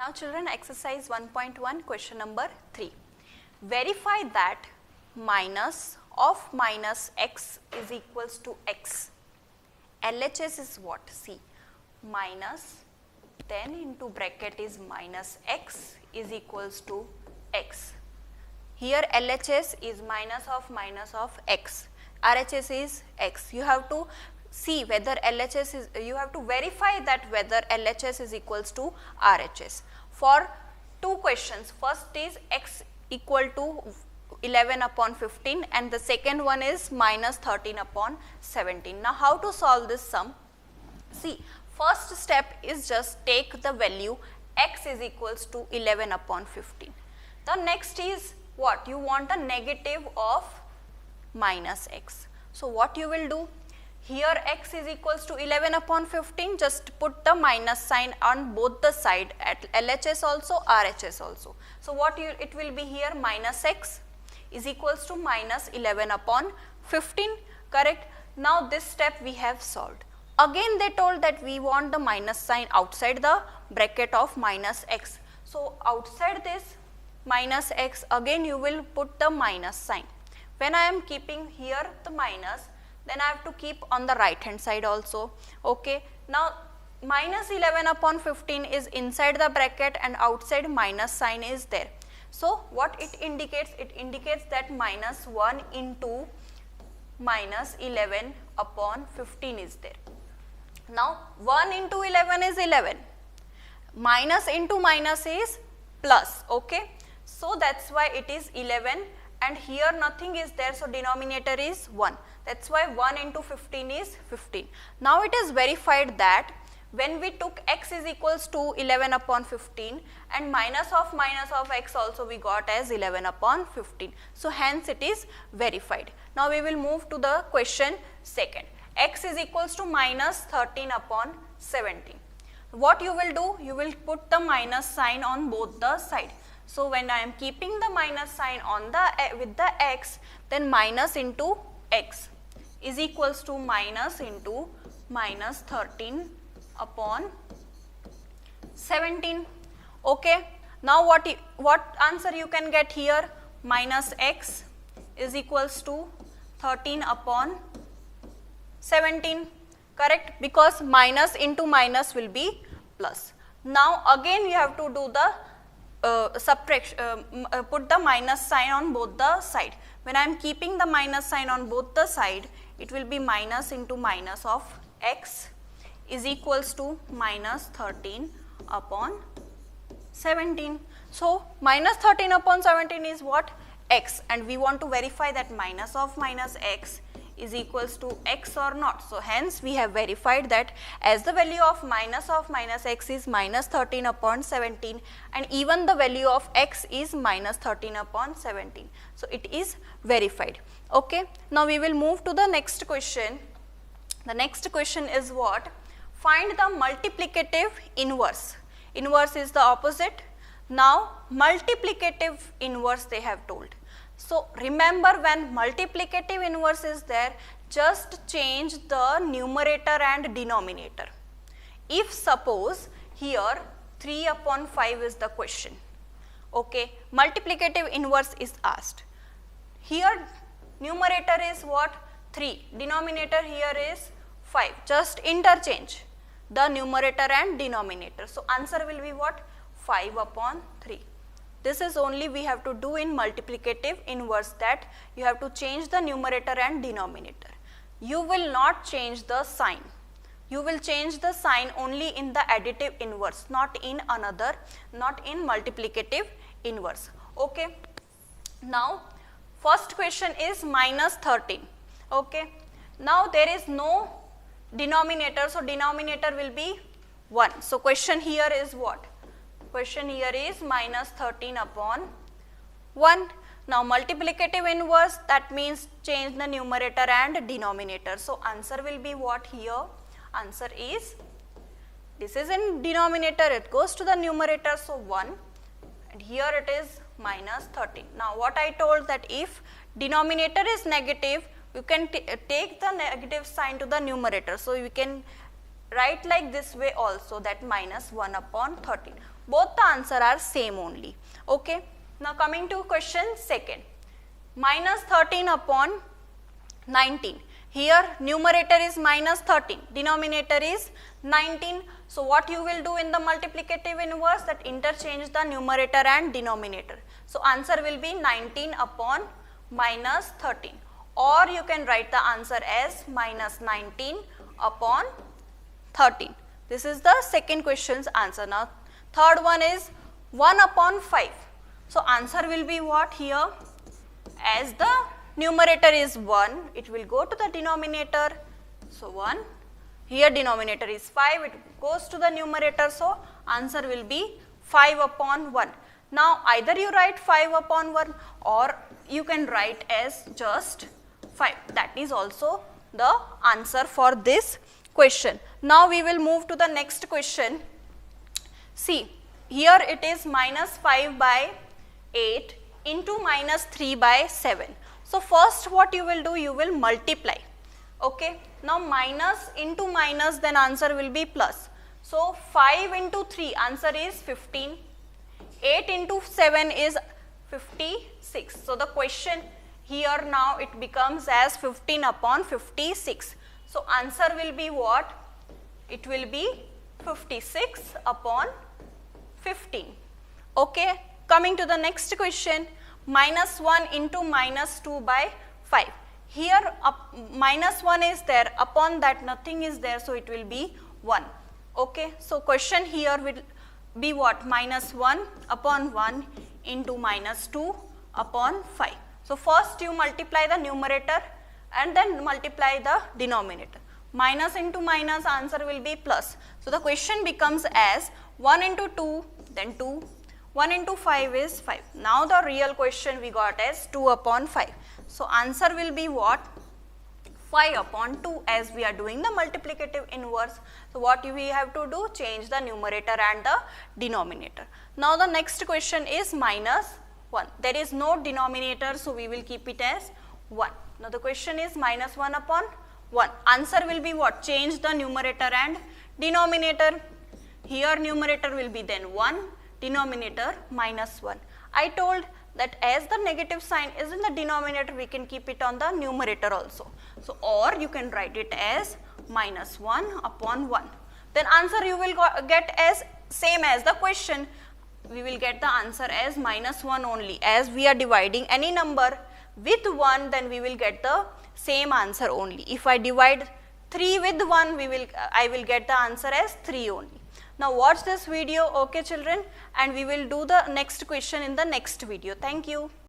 Now children, exercise 1.1 question number 3. Verify that minus of minus x is equals to x. LHS is what? See, minus then into bracket is minus x is equals to x. Here LHS is minus of x. RHS is x. You have to see whether LHS is, you have to verify that whether LHS is equals to RHS. For two questions, first is x equal to 11 upon 15 and the second one is minus 13 upon 17. Now how to solve this sum? See, first step is just take the value x is equals to 11 upon 15. The next is what? You want a negative of minus x. So what you will do? Here x is equals to 11 upon 15, just put the minus sign on both the side at LHS also, RHS also. So what it will be here, minus x is equals to minus 11 upon 15, correct? Now this step we have solved. Again they told that we want the minus sign outside the bracket of minus x. So outside this minus x, again you will put the minus sign. When I am keeping here the minus, then I have to keep on the right hand side also. Okay. Now minus 11 upon 15 is inside the bracket and outside minus sign is there. So what it indicates? It indicates that minus 1 into minus 11 upon 15 is there. Now 1 into 11 is 11. Minus into minus is plus. Okay. So that's why it is 11 and here nothing is there, so denominator is 1. That's why 1 into 15 is 15. Now it is verified that when we took x is equals to 11 upon 15 and minus of x also we got as 11 upon 15. So hence it is verified. Now we will move to the question second. X is equals to minus 13 upon 17. What you will do? You will put the minus sign on both the side. So when I am keeping the minus sign on the with the x, then minus into x is equals to minus into minus 13 upon 17. Okay. Now what answer you can get here? Minus x is equals to 13 upon 17, correct? Because minus into minus will be plus. Now again we have to do the subtraction, put the minus sign on both the side. When I am keeping the minus sign on both the side, it will be minus into minus of x is equals to minus 13 upon 17. So minus 13 upon 17 is what? X, and we want to verify that minus of minus x is equals to x or not. So hence we have verified that as the value of minus x is minus 13 upon 17 and even the value of x is minus 13 upon 17. So it is verified. Okay. Now we will move to the next question. The next question is what? Find the multiplicative inverse. Inverse is the opposite. Now multiplicative inverse they have told. So remember, when multiplicative inverse is there, just change the numerator and denominator. If suppose here 3 upon 5 is the question, okay, multiplicative inverse is asked. Here numerator is what? 3, denominator here is 5, just interchange the numerator and denominator. So answer will be what? 5 upon 3. This is only we have to do in multiplicative inverse, that you have to change the numerator and denominator. You will not change the sign. You will change the sign only in the additive inverse, not in another, not in multiplicative inverse. Okay. Now first question is minus 13. Okay. Now there is no denominator, so denominator will be 1. So question here is what? Question here is minus 13 upon 1. Now multiplicative inverse, that means change the numerator and denominator. So answer will be what here? Answer is, this is in denominator, it goes to the numerator, so 1, and here it is minus 13. Now what I told, that if denominator is negative, you can take the negative sign to the numerator. So you can write like this way also, that minus 1 upon 13. both the answer are same only. Okay. Now coming to question second, minus 13 upon 19. Here numerator is minus 13, denominator is 19. So what you will do in the multiplicative inverse, that interchange the numerator and denominator. So answer will be 19 upon minus 13, or you can write the answer as minus 19 upon 13. This is the second question's answer. Now third one is 1 upon 5. So answer will be what here? As the numerator is 1, it will go to the denominator. So 1, here denominator is 5, it goes to the numerator. So answer will be 5 upon 1. Now either you write 5 upon 1 or you can write as just 5. That is also the answer for this question. Now we will move to the next question. See, here it is minus 5 by 8 into minus 3 by 7. So first what you will do, you will multiply. Okay. Now minus into minus, then answer will be plus. So 5 into 3, answer is 15. 8 into 7 is 56. So the question here now it becomes as 15 upon 56. So answer will be what? It will be 56 upon 15. Okay. Coming to the next question, minus 1 into minus 2 by 5. Here minus 1 is there, upon that nothing is there, so it will be 1. Okay. So question here will be what? Minus 1 upon 1 into minus 2 upon 5. So first you multiply the numerator and then multiply the denominator. Minus into minus, answer will be plus. So the question becomes as 1 into 2, then 2. 1 into 5 is 5. Now the real question we got as 2 upon 5. So answer will be what? 5 upon 2, as we are doing the multiplicative inverse. So what we have to do? Change the numerator and the denominator. Now the next question is minus 1. There is no denominator, so we will keep it as 1. Now the question is minus 1 upon 1. Answer will be what? Change the numerator and denominator. Here numerator will be then 1. Denominator minus 1. I told that as the negative sign is in the denominator, we can keep it on the numerator also. So, or you can write it as minus 1 upon 1. Then answer you will get as same as the question. We will get the answer as minus 1 only. As we are dividing any number with 1, then we will get the same answer only. If I divide 3 with 1, I will get the answer as 3 only. Now watch this video, okay children, and we will do the next question in the next video. Thank you.